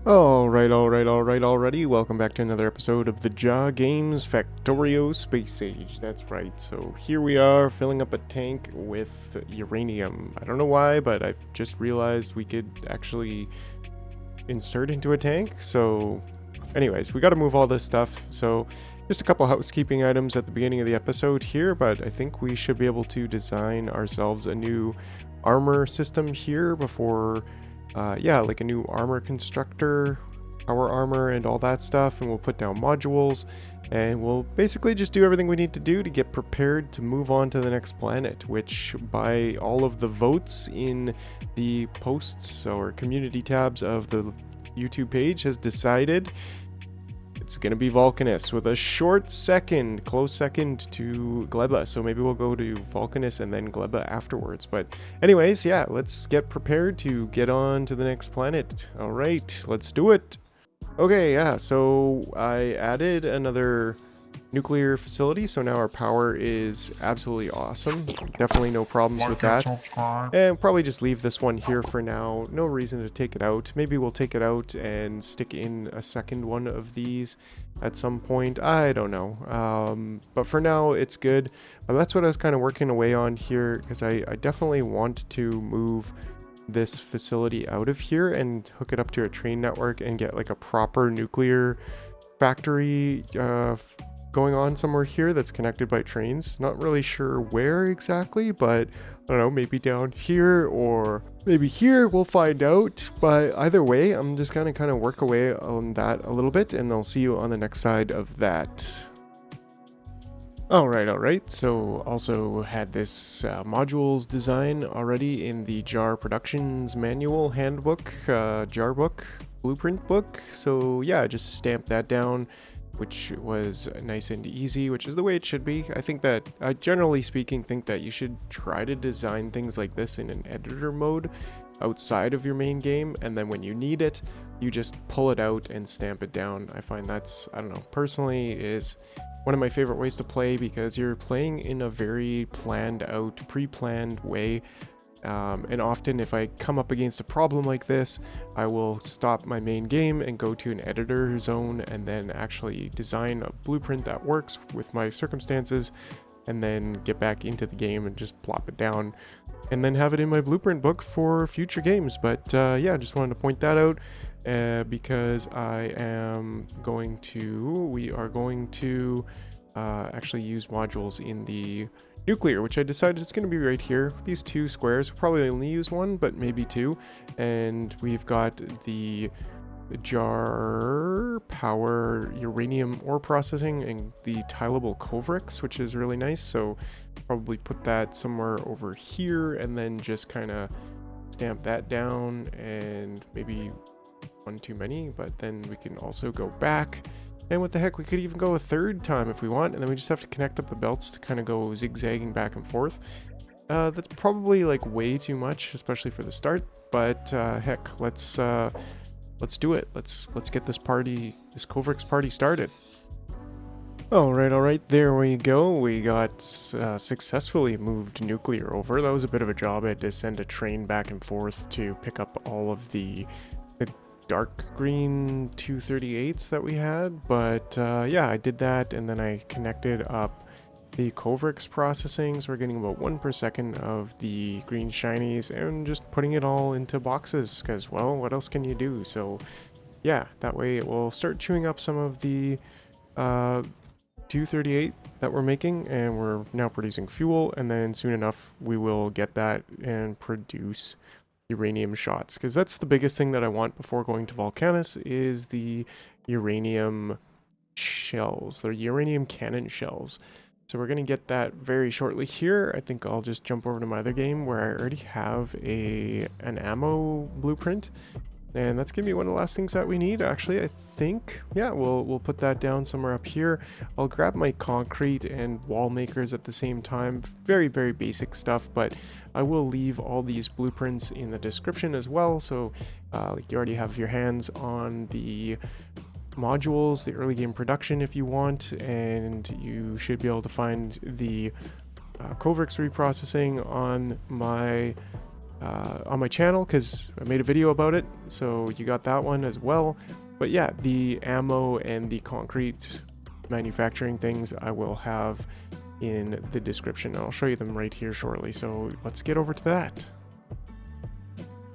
Alrighty. Welcome back to another episode of the Jaw Games Factorio Space Age. That's right. So here we are filling up a tank with uranium. I don't know why, but I just realized we could actually insert into a tank. So anyways, we got to move all this stuff. So just a couple housekeeping items at the beginning of the episode here, but I think we should be able to design ourselves a new armor system here before like a new armor constructor, power armor, and all that stuff. And we'll put down modules, and we'll basically just do everything we need to do to get prepared to move on to the next planet, which by all of the votes in the posts or community tabs of the YouTube page has decided it's going to be Vulcanus with a close second to Gleba. So maybe we'll go to Vulcanus and then Gleba afterwards. But anyways, yeah, let's get prepared to get on to the next planet. All right, let's do it. Okay, yeah, so I added another nuclear facility, so now our power is absolutely awesome. Definitely no problems with that. And probably just leave this one here for now. No reason to take it out. Maybe we'll take it out and stick in a second one of these at some point. I don't know. But for now, it's good. That's what I was kind of working away on here, because I definitely want to move this facility out of here and hook it up to a train network and get like a proper nuclear factory going on somewhere here that's connected by trains. Not really sure where exactly, but I don't know, maybe down here or maybe here, we'll find out. But either way, I'm just gonna kind of work away on that a little bit, and I'll see you on the next side of that. Alright, so also had this modules design already in the jar productions manual handbook, jar book, blueprint book. So yeah, just stamp that down, which was nice and easy, which is the way it should be. I think that, generally speaking, think that you should try to design things like this in an editor mode outside of your main game, and then when you need it, you just pull it out and stamp it down. I find that's, I don't know, personally is one of my favorite ways to play, because you're playing in a very planned out, pre-planned way. And often if I come up against a problem like this, I will stop my main game and go to an editor zone and then actually design a blueprint that works with my circumstances, and then get back into the game and just plop it down and then have it in my blueprint book for future games. But yeah, just wanted to point that out because we are going to actually use modules in the nuclear, which I decided it's going to be right here. These two squares, we'll probably only use one, but maybe two. And we've got the jar power uranium ore processing and the tileable Kovarex, which is really nice. So probably put that somewhere over here and then just kind of stamp that down, and maybe one too many, but then we can also go back. And what the heck, we could even go a third time if we want, and then we just have to connect up the belts to kind of go zigzagging back and forth. That's probably like way too much, especially for the start, but heck, let's do it. Let's get this Kovarex party started. Alright, there we go. We got successfully moved nuclear over. That was a bit of a job. I had to send a train back and forth to pick up all of the dark green 238s that we had, but yeah, I did that, and then I connected up the Kovarex processing, so we're getting about 1 per second of the green shinies, and just putting it all into boxes, because, well, what else can you do? So yeah, that way it will start chewing up some of the 238 that we're making, and we're now producing fuel, and then soon enough we will get that and produce uranium shots, because that's the biggest thing that I want before going to Vulcanus is the uranium shells, the uranium cannon shells. So we're going to get that very shortly here. I think I'll just jump over to my other game where I already have an ammo blueprint, and that's gonna be one of the last things that we need, actually. I think, yeah, we'll put that down somewhere up here. I'll grab my concrete and wall makers at the same time. Very basic stuff, but I will leave all these blueprints in the description as well, so like you already have your hands on the modules, the early game production if you want, and you should be able to find the Kovarex reprocessing on my on my channel because I made a video about it, so you got that one as well. But yeah, the ammo and the concrete manufacturing things I will have in the description. I'll show you them right here shortly, so let's get over to that.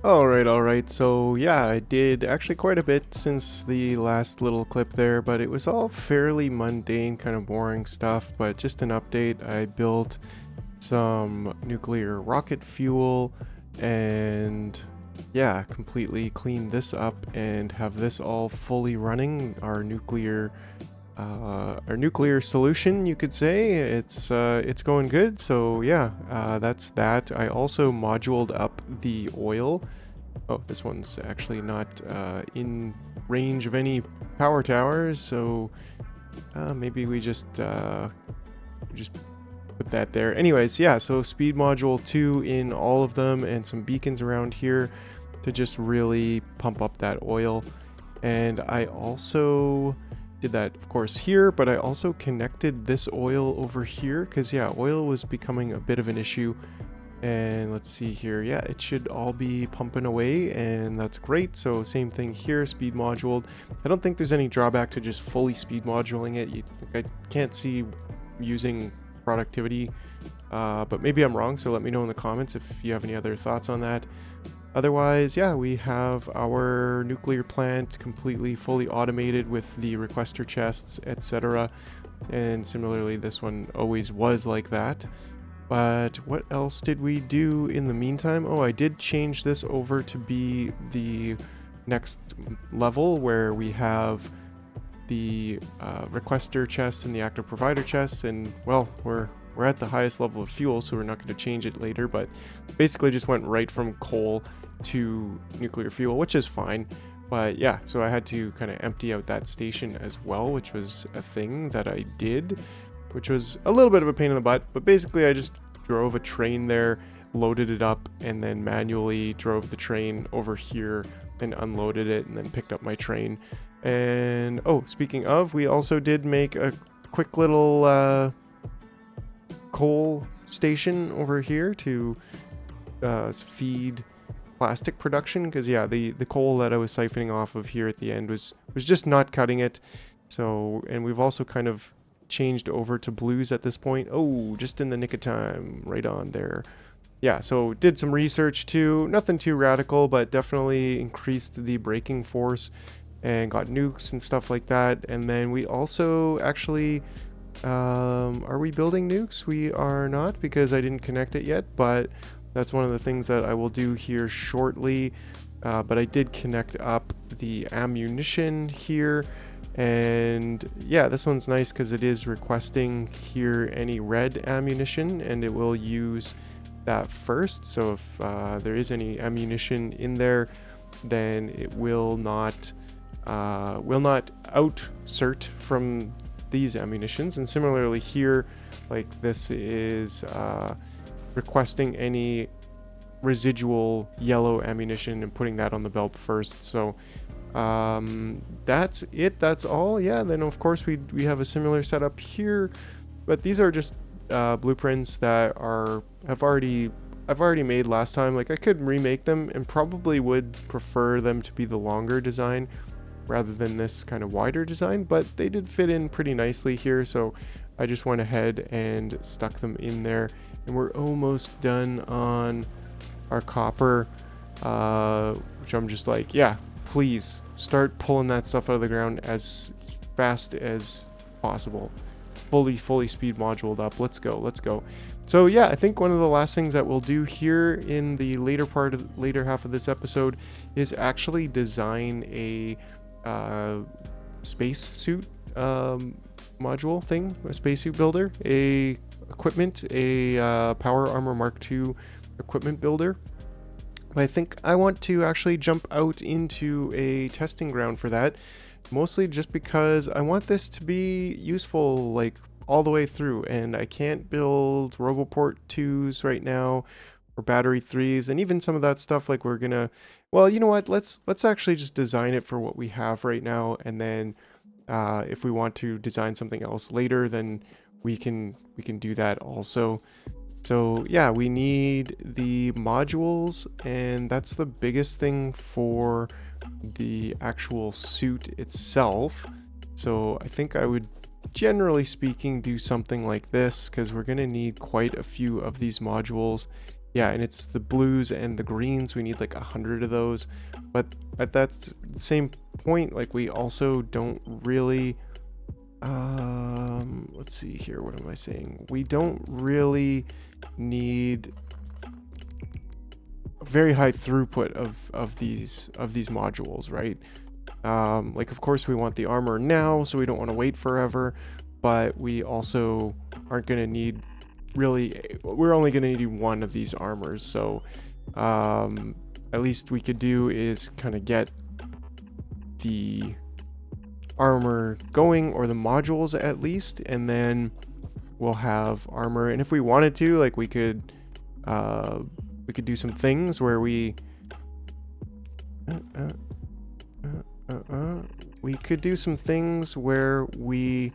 Alright, so yeah, I did actually quite a bit since the last little clip there, but it was all fairly mundane, kind of boring stuff, but just an update. I built some nuclear rocket fuel, and yeah, completely cleaned this up and have this all fully running. Our nuclear solution, you could say. It's going good. So yeah, that's that. I also moduled up the oil. Oh, this one's actually not in range of any power towers, so maybe we just put that there. Anyways, yeah, so speed module 2 in all of them, and some beacons around here to just really pump up that oil. And I also did that, of course, here, but I also connected this oil over here because, yeah, oil was becoming a bit of an issue. And let's see here. Yeah, it should all be pumping away, and that's great. So same thing here, speed moduled. I don't think there's any drawback to just fully speed modulating it. I can't see using productivity, but maybe I'm wrong, so let me know in the comments if you have any other thoughts on that. Otherwise, yeah, we have our nuclear plant completely fully automated with the requester chests, etc. And similarly, this one always was like that. But what else did we do in the meantime? Oh, I did change this over to be the next level where we have the requester chests and the active provider chests, and well, we're at the highest level of fuel, so we're not going to change it later, but basically just went right from coal to nuclear fuel, which is fine. But yeah, so I had to kind of empty out that station as well, which was a thing that I did, which was a little bit of a pain in the butt. But basically I just drove a train there, loaded it up, and then manually drove the train over here and unloaded it, and then picked up my train. And oh, speaking of, we also did make a quick little coal station over here to feed plastic production, because yeah, the coal that I was siphoning off of here at the end was just not cutting it. So, and we've also kind of changed over to blues at this point. Oh, just in the nick of time, right on there. Yeah, so did some research too, nothing too radical, but definitely increased the braking force and got nukes and stuff like that. And then we also actually are we building nukes? We are not, because I didn't connect it yet, but that's one of the things that I will do here shortly. But I did connect up the ammunition here, and yeah, this one's nice because it is requesting here any red ammunition, and it will use that first. So if there is any ammunition in there, then it will not outsert from these ammunitions. And similarly here, like this is requesting any residual yellow ammunition and putting that on the belt first. So that's it, that's all. Yeah, then of course we have a similar setup here, but these are just blueprints that I've already made last time. Like, I could remake them and probably would prefer them to be the longer design rather than this kind of wider design, but they did fit in pretty nicely here, so I just went ahead and stuck them in there. And we're almost done on our copper, which I'm just like, yeah, please start pulling that stuff out of the ground as fast as possible. Fully speed moduled up. Let's go. So yeah, I think one of the last things that we'll do here in the later half of this episode is actually design a space suit module thing, a spacesuit builder, a power armor Mark II equipment builder. But I think I want to actually jump out into a testing ground for that, mostly just because I want this to be useful like all the way through, and I can't build Roboport 2s right now or battery 3s, and even some of that stuff, like, we're gonna, well, you know what, let's actually just design it for what we have right now, and then if we want to design something else later, then we can do that also. So yeah, we need the modules, and that's the biggest thing for the actual suit itself. So I think I would, generally speaking, do something like this, because we're going to need quite a few of these modules. Yeah, and it's the blues and the greens. We need like 100 of those. But at that same point, like, we also don't really... let's see here. What am I saying? We don't really need a very high throughput of these modules, right? Like, of course, we want the armor now, so we don't want to wait forever. But we also aren't going to need we're only going to need one of these armors. So at least we could do is kind of get the armor going, or the modules at least, and then we'll have armor. And if we wanted to, like, we could do some things where we could do some things where we,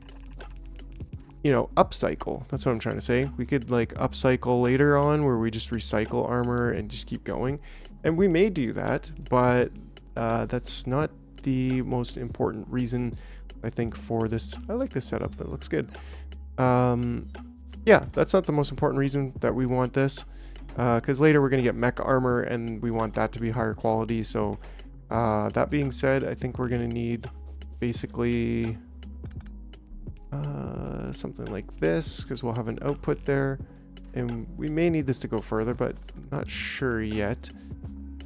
you know, upcycle. That's what I'm trying to say. We could like upcycle later on, where we just recycle armor and just keep going. And we may do that, but that's not the most important reason, I think, for this. I like this setup. It looks good. Yeah, that's not the most important reason that we want this, because later we're going to get mech armor, and we want that to be higher quality. So that being said, I think we're going to need basically something like this, because we'll have an output there, and we may need this to go further, but not sure yet.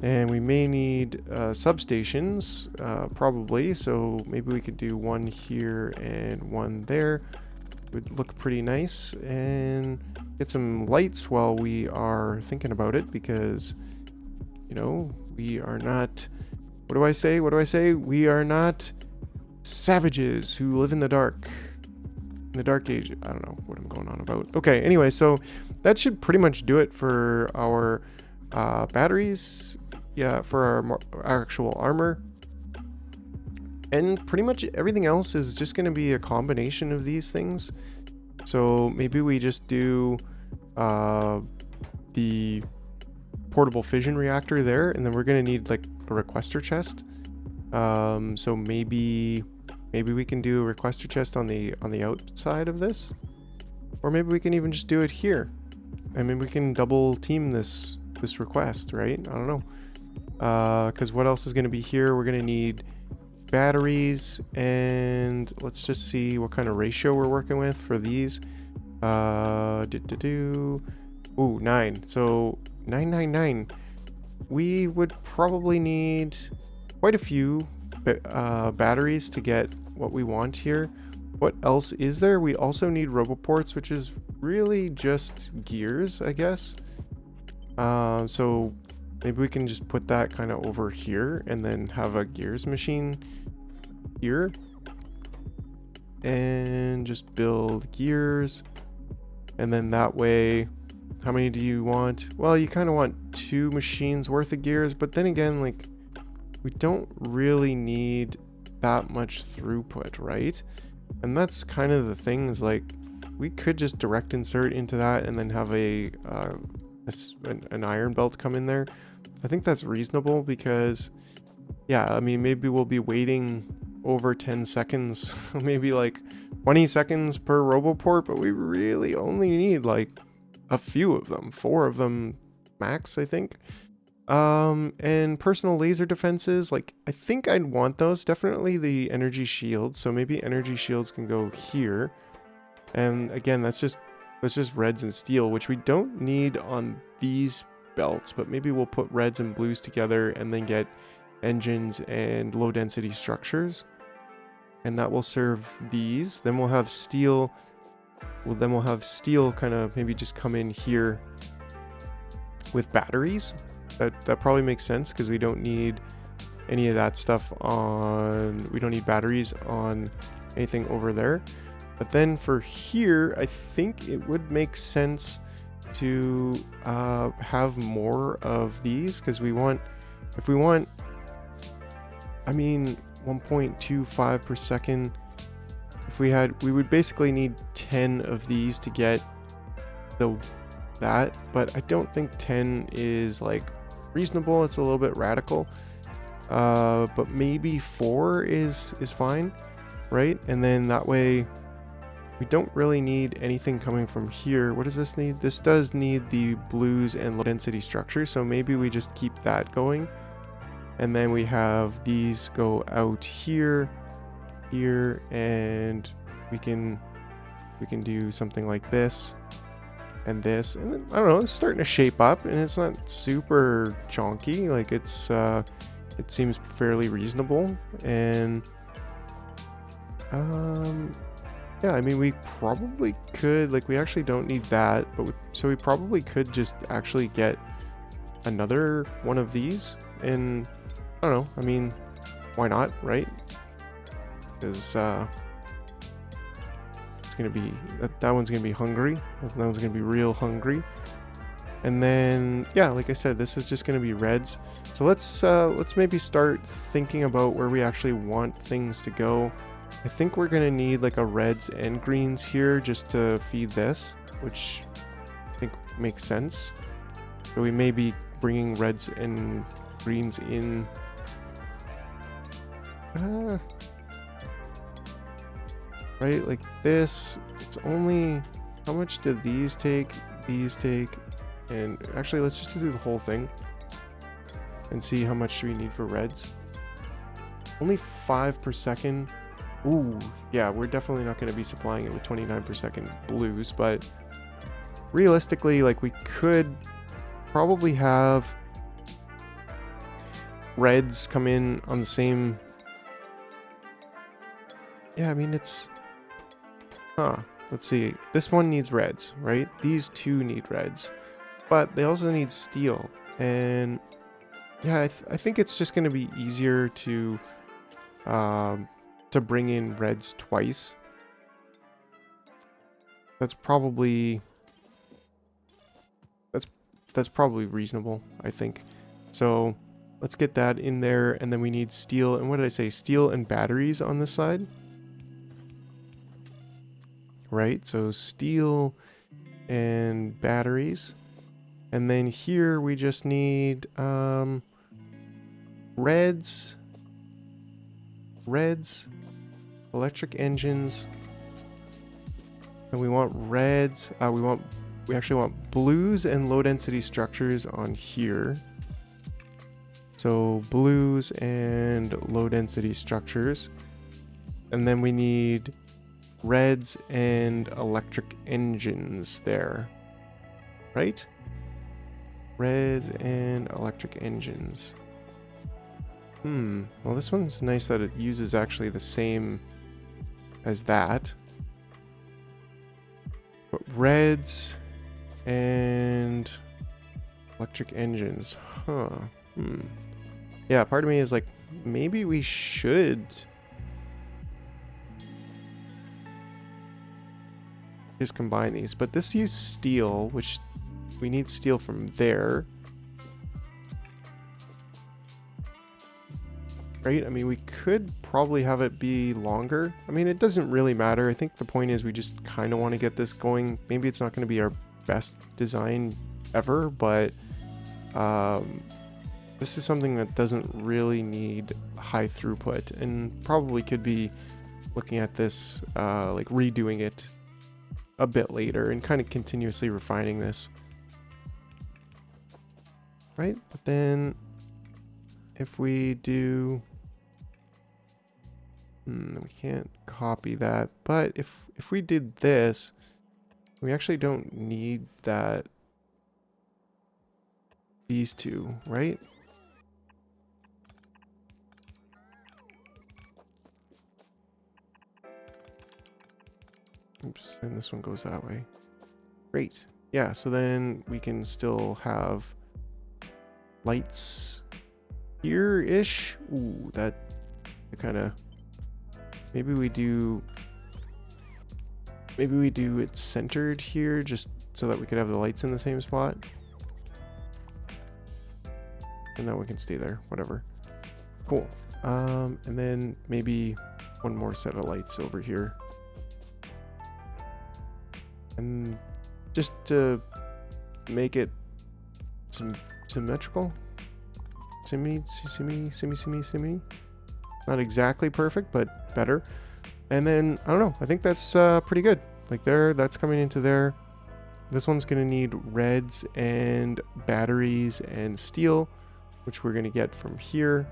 And we may need substations, probably, so maybe we could do one here and one there. Would look pretty nice, and get some lights while we are thinking about it, because, you know, we are not... What do I say? We are not savages who live in the dark. In the dark age. I don't know what I'm going on about. Okay, anyway, so that should pretty much do it for our batteries. Yeah, for our actual armor. And pretty much everything else is just going to be a combination of these things. So maybe we just do the portable fission reactor there, and then we're going to need like a requester chest. So maybe we can do a requester chest on the outside of this, or maybe we can even just do it here. I mean, we can double team this request, right? I don't know, because what else is going to be here? We're going to need batteries, and let's just see what kind of ratio we're working with for these. Ooh, 9. So 999. We would probably need quite a few batteries to get what we want here. What else is there? We also need roboports, which is really just gears, I guess. So maybe we can just put that kind of over here, and then have a gears machine here, and just build gears. And then that way, how many do you want? Well, you kind of want 2 machines worth of gears, but then again, like, we don't really need that much throughput, right? And that's kind of the thing, is like, we could just direct insert into that and then have an iron belt come in there. I think that's reasonable, because yeah, I mean, maybe we'll be waiting over 10 seconds, maybe like 20 seconds per roboport, but we really only need like a few of them, 4 of them max, I think. And personal laser defenses, like, I think I'd want those. Definitely the energy shields, so maybe energy shields can go here. And again, that's just reds and steel, which we don't need on these belts, but maybe we'll put reds and blues together and then get engines and low density structures, and that will serve these. Then we'll have steel. Kind of maybe just come in here with batteries. That probably makes sense, because we don't need any of that stuff on... We don't need batteries on anything over there. But then for here, I think it would make sense to have more of these, because we want... If we want... I mean, 1.25 per second. If we would basically need 10 of these to get the that, but I don't think 10 is like reasonable. It's a little bit radical. But maybe 4 is fine, right? And then that way we don't really need anything coming from here. What does this need? This does need the blues and low density structure, so maybe we just keep that going. And then we have these go out here, and we can do something like this and this, and then, I don't know, it's starting to shape up, and it's not super chonky. Like it's it seems fairly reasonable. And yeah, I mean, we probably could, like, we actually don't need that, but so we probably could just actually get another one of these, and I don't know, I mean, why not, right? Because it's gonna be that one's gonna be hungry, that one's gonna be real hungry. And then, yeah, like I said, this is just going to be reds. So let's maybe start thinking about where we actually want things to go. I think we're going to need like a reds and greens here just to feed this, which I think makes sense. So we may be bringing reds and greens in. Right, like this. It's only, how much do these take? These take. And actually, let's just do the whole thing and see how much we need for reds. Only 5 per second. Ooh, yeah, we're definitely not going to be supplying it with 29 per second blues, but realistically, like, we could probably have reds come in on the same. Yeah, I mean, it's, let's see. This one needs reds, right? These two need reds. But they also need steel, and yeah, I think it's just going to be easier to bring in reds twice. That's probably reasonable, I think. So let's get that in there, and then we need steel. And what did I say? Steel and batteries on this side, right? So steel and batteries. And then here we just need reds, electric engines, and we want reds. We actually want blues and low density structures on here. So blues and low density structures, and then we need reds and electric engines there, right? Reds and electric engines. Well, this one's nice that it uses actually the same as that. But reds and electric engines. Yeah, part of me is like, maybe we should just combine these. But this uses steel, which we need steel from there. Right? I mean, we could probably have it be longer. I mean, it doesn't really matter. I think the point is we just kind of want to get this going. Maybe it's not going to be our best design ever, but this is something that doesn't really need high throughput, and probably could be looking at this, like redoing it a bit later and kind of continuously refining this. Right? But then if we do, we can't copy that, but if we did this, we actually don't need that, these two, right? Oops, and this one goes that way. Great. Yeah, so then we can still have lights here-ish. Ooh, that kind of, maybe we do it centered here just so that we could have the lights in the same spot. And then we can stay there, whatever. Cool. And then maybe one more set of lights over here. And just to make it symmetrical. Simi. Not exactly perfect, but better. And then, I don't know, I think that's pretty good. Like there, that's coming into there. This one's gonna need reds and batteries and steel, which we're gonna get from here.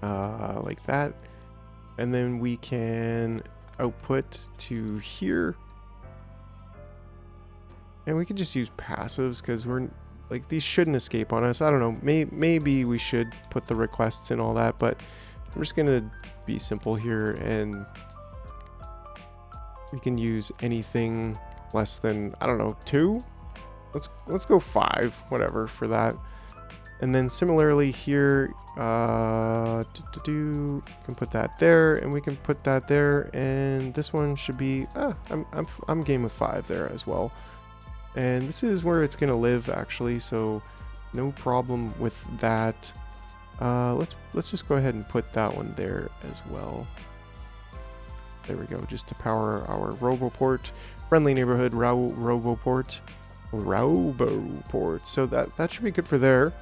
Like that. And then we can output to here. And we can just use passives because we're like, these shouldn't escape on us. I don't know, maybe we should put the requests and all that, but I'm just gonna be simple here, and we can use anything less than, I don't know, 2. Let's go 5, whatever, for that. And then similarly here, can put that there, and we can put that there, and this one should be, I'm game with 5 there as well. And this is where it's gonna live actually, so no problem with that. Let's just go ahead and put that one there as well. There we go, just to power our Roboport, friendly neighborhood Roboport. So that should be good for there.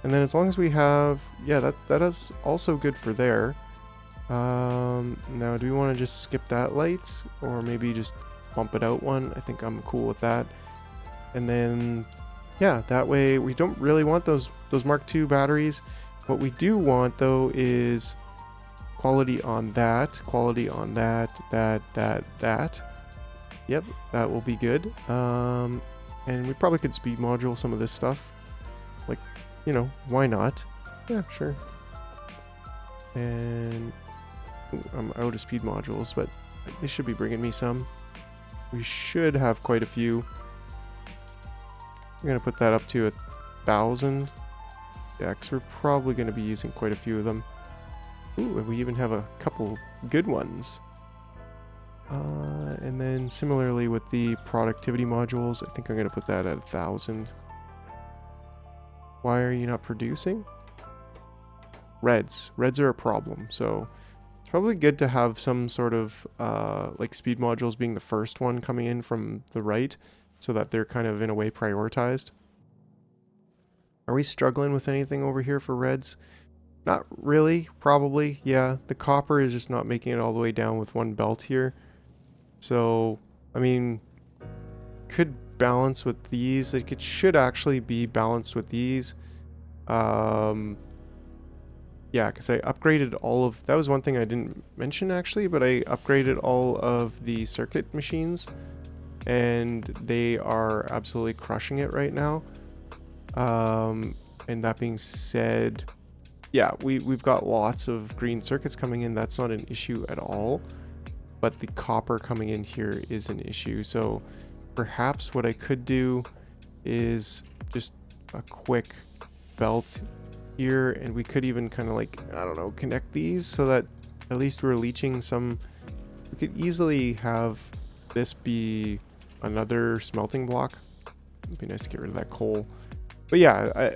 And then as long as we have, yeah, that is also good for there. Now do we want to just skip that light, or maybe just bump it out one? I think I'm cool with that. And then, yeah, that way we don't really want those Mark II batteries. What we do want though is quality on that, that. Yep, that will be good. And we probably could speed module some of this stuff. Like, you know, why not? Yeah, sure. And I'm out of speed modules, but they should be bringing me some. We should have quite a few. I'm gonna put that up to 1,000. Yeah, because we're probably gonna be using quite a few of them. Ooh, and we even have a couple good ones. And then similarly with the productivity modules, I think I'm gonna put that at 1,000. Why are you not producing? Reds are a problem, so it's probably good to have some sort of like speed modules being the first one coming in from the right, so that they're kind of in a way prioritized. Are we struggling with anything over here for reds? Not really, probably. Yeah, the copper is just not making it all the way down with one belt here. So, I mean, could balance with these. Like, it should actually be balanced with these. Yeah, because I upgraded all of... That was one thing I didn't mention, actually, but I upgraded all of the circuit machines, and they are absolutely crushing it right now. And that being said, yeah, we've got lots of green circuits coming in. That's not an issue at all. But the copper coming in here is an issue. So perhaps what I could do is just a quick belt here, and we could even kind of like, I don't know, connect these so that at least we're leaching some. We could easily have this be another smelting block. It'd be nice to get rid of that coal. But yeah,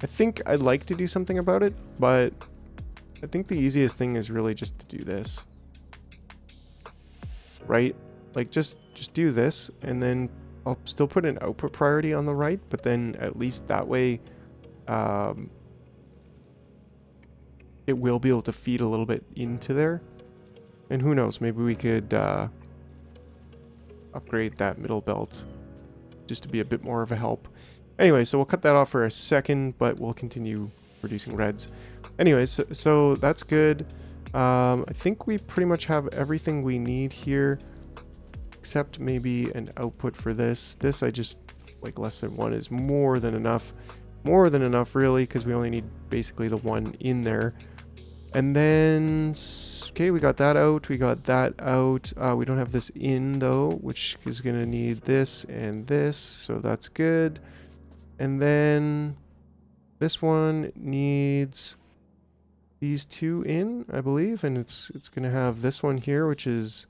I think I'd like to do something about it, but I think the easiest thing is really just to do this. Right? Like just do this, and then I'll still put an output priority on the right, but then at least that way it will be able to feed a little bit into there. And who knows, maybe we could upgrade that middle belt just to be a bit more of a help. Anyway, so we'll cut that off for a second, but we'll continue producing reds. Anyways, so that's good. I think we pretty much have everything we need here, except maybe an output for this. This I just, like, less than 1 is more than enough. More than enough, really, because we only need basically the 1 in there. And then, okay, we got that out. We got that out. We don't have this in, though, which is going to need this and this, so that's good. And then this one needs these 2 in, I believe, and it's going to have this one here, which is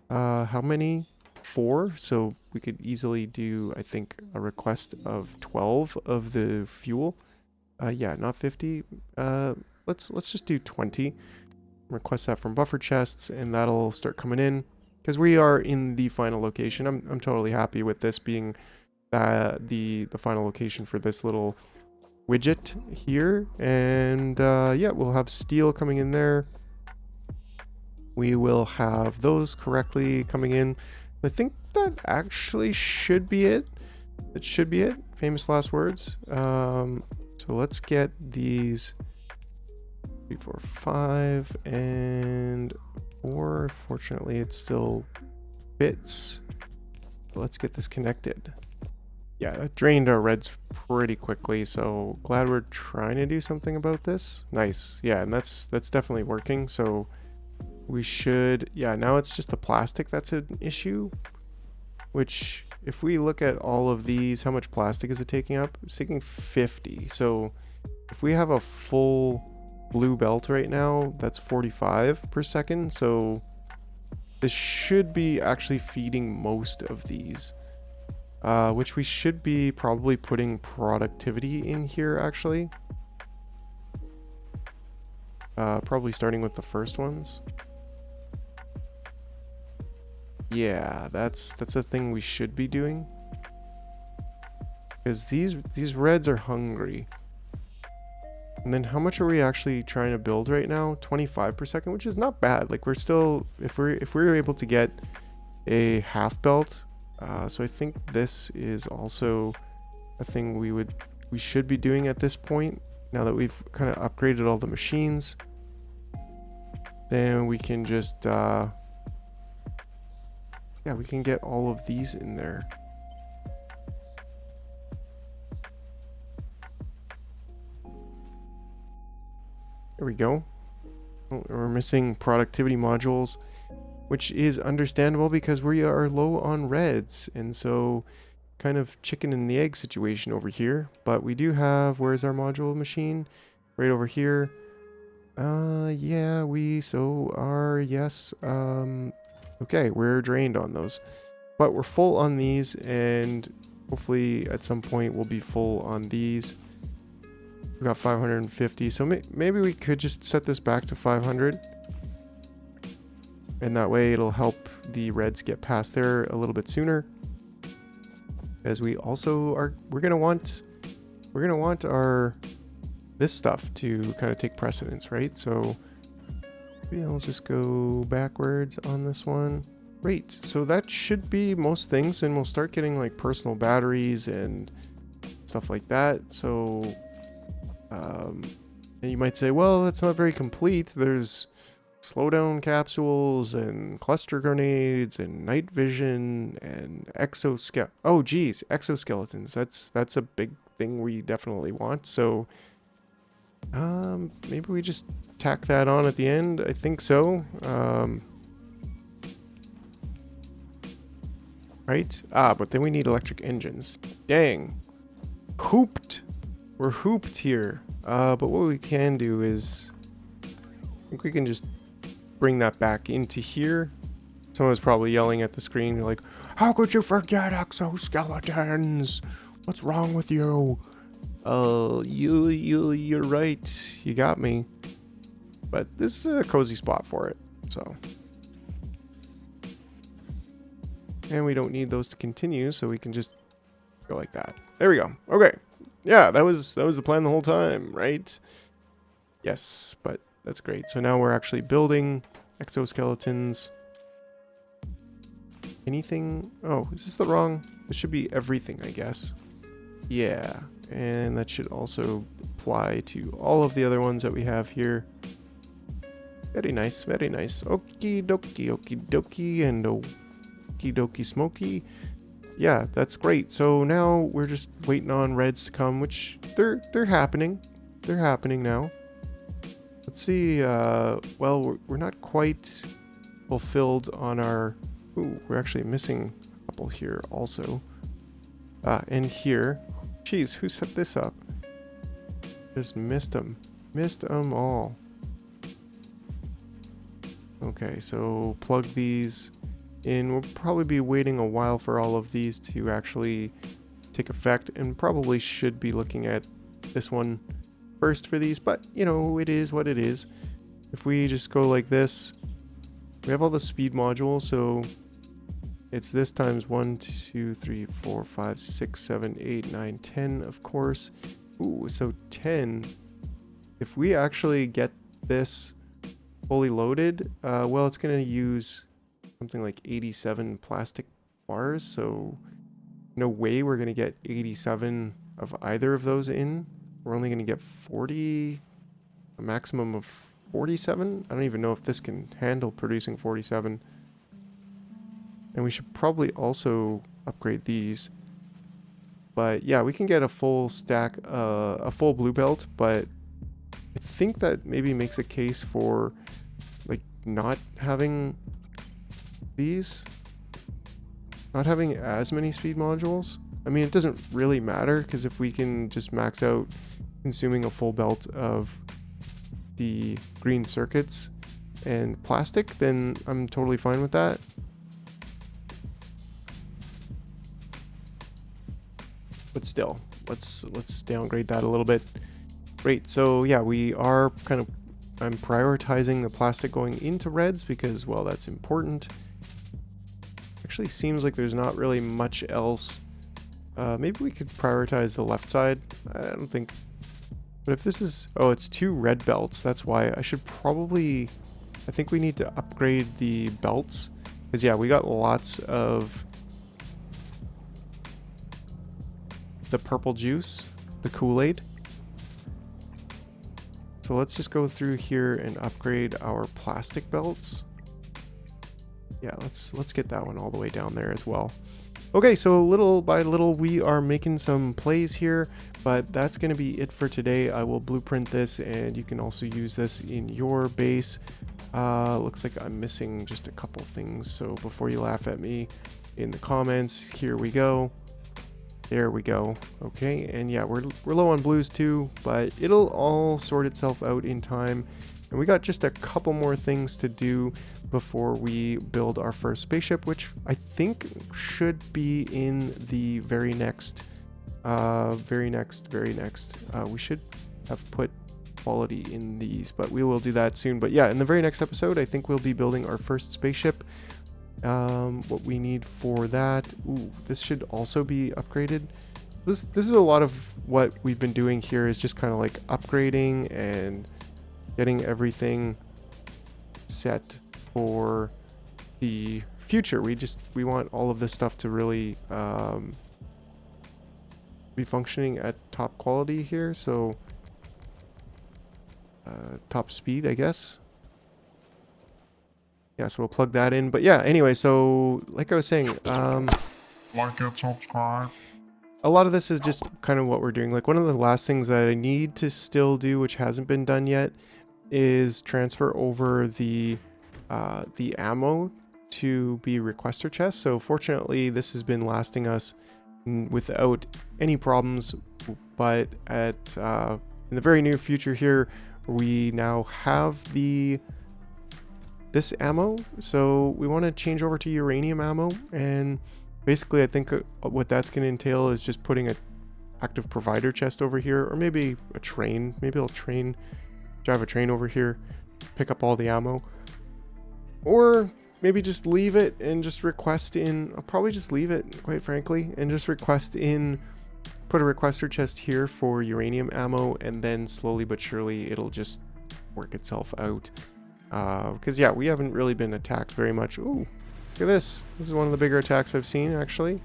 how many? 4. So we could easily do, I think, a request of 12 of the fuel. Yeah, not 50. Let's just do 20. Request that from buffer chests, and that'll start coming in. because we are in the final location. I'm totally happy with this being the final location for this little widget here. And yeah, we'll have steel coming in there. We will have those correctly coming in. I think that actually should be it. That should be it. Famous last words. So let's get these 3, 4, 5, and 4. Fortunately, it still fits. Let's get this connected. Yeah, that drained our reds pretty quickly, so glad we're trying to do something about this. Nice. Yeah, and that's definitely working. So we should, yeah, now it's just the plastic that's an issue, which if we look at all of these, how much plastic is it taking up? It's taking 50. So if we have a full blue belt right now, that's 45 per second. So this should be actually feeding most of these, which we should be probably putting productivity in here actually. Probably starting with the first ones. Yeah, that's a thing we should be doing, because these reds are hungry. And then how much are we actually trying to build right now? 25 per second, which is not bad. Like we're still, if we're able to get a half belt, so I think this is also a thing we should be doing at this point. Now that we've kind of upgraded all the machines, then we can just yeah, we can get all of these in there. There we go. Oh, we're missing productivity modules, which is understandable because we are low on reds, and so kind of chicken and the egg situation over here. But we do have, where's our module machine? Right over here. Yeah, we so are, yes. Okay, we're drained on those, but we're full on these, and hopefully at some point we'll be full on these. We got 550, so maybe we could just set this back to 500, and that way it'll help the reds get past there a little bit sooner. As we also are, we're gonna want our this stuff to kind of take precedence, right? So maybe I'll just go backwards on this one. Great, so that should be most things, and we'll start getting like personal batteries and stuff like that. So and you might say, well, that's not very complete. There's slowdown capsules and cluster grenades and night vision and exoskeletons. That's a big thing we definitely want. So maybe we just tack that on at the end. I think so. Right? But then we need electric engines. Dang. Hooped. We're hooped here. But what we can do is, I think we can just bring that back into here. Someone's probably yelling at the screen, like, how could you forget exoskeletons? What's wrong with you? You're right. You got me. But this is a cozy spot for it, so. And we don't need those to continue, so we can just go like that. There we go. Okay. Yeah, that was the plan the whole time, right? Yes, but that's great. So now we're actually building exoskeletons. Anything? Oh, is this the wrong? This should be everything, I guess. Yeah, and that should also apply to all of the other ones that we have here. Very nice, very nice. Okie dokie, and okie dokie smoky. Yeah, that's great. So now we're just waiting on reds to come, which they're happening. They're happening now. Let's see. Well, we're not quite fulfilled on our. Ooh, we're actually missing a couple here also. And here. Jeez, who set this up? Just missed them. Missed them all. Okay, so plug these in. We'll probably be waiting a while for all of these to actually take effect, and probably should be looking at this one first for these, but you know, it is what it is. If we just go like this, We have all the speed modules, so it's this times 1, 2, 3, 4, 5, 6, 7, 8, 9, 10, of course. Ooh, so 10. If we actually get this fully loaded, well, it's going to use something like 87 plastic bars, so no way we're going to get 87 of either of those in. We're only going to get 40, a maximum of 47. I don't even know if this can handle producing 47. And we should probably also upgrade these. But yeah, we can get a full stack, a full blue belt, but I think that maybe makes a case for like not having these, not having as many speed modules. I mean, it doesn't really matter because if we can just max out consuming a full belt of the green circuits and plastic, then I'm totally fine with that. But still, let's downgrade that a little bit. Great. So yeah, we are I'm prioritizing the plastic going into reds because, well, that's important. Actually seems like there's not really much else. Maybe we could prioritize the left side. I don't think. But if this is, oh, it's 2 red belts. That's why I should probably, I think we need to upgrade the belts. Because yeah, we got lots of the purple juice, the Kool-Aid. So let's just go through here and upgrade our plastic belts. Yeah, let's get that one all the way down there as well. Okay, so little by little we are making some plays here, but that's going to be it for today. I will blueprint this and you can also use this in your base. Looks like I'm missing just a couple things, so before you laugh at me in the comments, here we go. There we go. Okay, and yeah, we're low on blues too, but it'll all sort itself out in time. And we got just a couple more things to do before we build our first spaceship, which I think should be in the very next. We should have put quality in these, but we will do that soon. But yeah, in the very next episode, I think we'll be building our first spaceship. What we need for that, ooh, this should also be upgraded. This is a lot of what we've been doing here, is just kind of like upgrading and getting everything set for the future. We want all of this stuff to really be functioning at top quality here, so top speed, I guess. Yeah, so we'll plug that in. But yeah, anyway, so like I was saying, like and subscribe. A lot of this is just kind of what we're doing. Like one of the last things that I need to still do, which hasn't been done yet, is transfer over the ammo to be requester chests. So fortunately, this has been lasting us without any problems. But at in the very near future here, we now have this ammo, so we want to change over to uranium ammo. And basically I think what that's going to entail is just putting a active provider chest over here, or maybe a train. Maybe I'll drive a train over here, pick up all the ammo, or maybe just leave it and just request in. I'll probably just leave it, quite frankly, and just request in, put a requester chest here for uranium ammo, and then slowly but surely it'll just work itself out. Because yeah, we haven't really been attacked very much. Ooh, look at this. This is one of the bigger attacks I've seen, actually.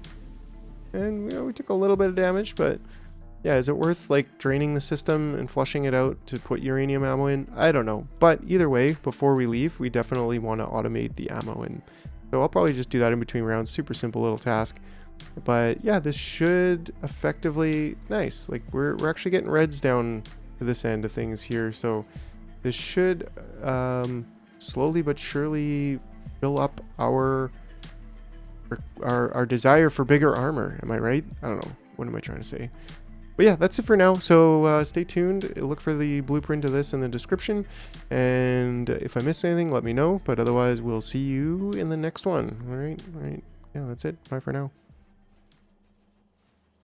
And you know, we took a little bit of damage, but yeah, is it worth like draining the system and flushing it out to put uranium ammo in? I don't know. But either way, before we leave, we definitely want to automate the ammo in. So I'll probably just do that in between rounds. Super simple little task. But yeah, this should effectively, nice. Like we're actually getting reds down to this end of things here. So this should slowly but surely fill up our desire for bigger armor. Am I right? I don't know. What am I trying to say? But yeah, that's it for now. So stay tuned. Look for the blueprint of this in the description. And if I missed anything, let me know. But otherwise, we'll see you in the next one. All right. Yeah, that's it. Bye for now.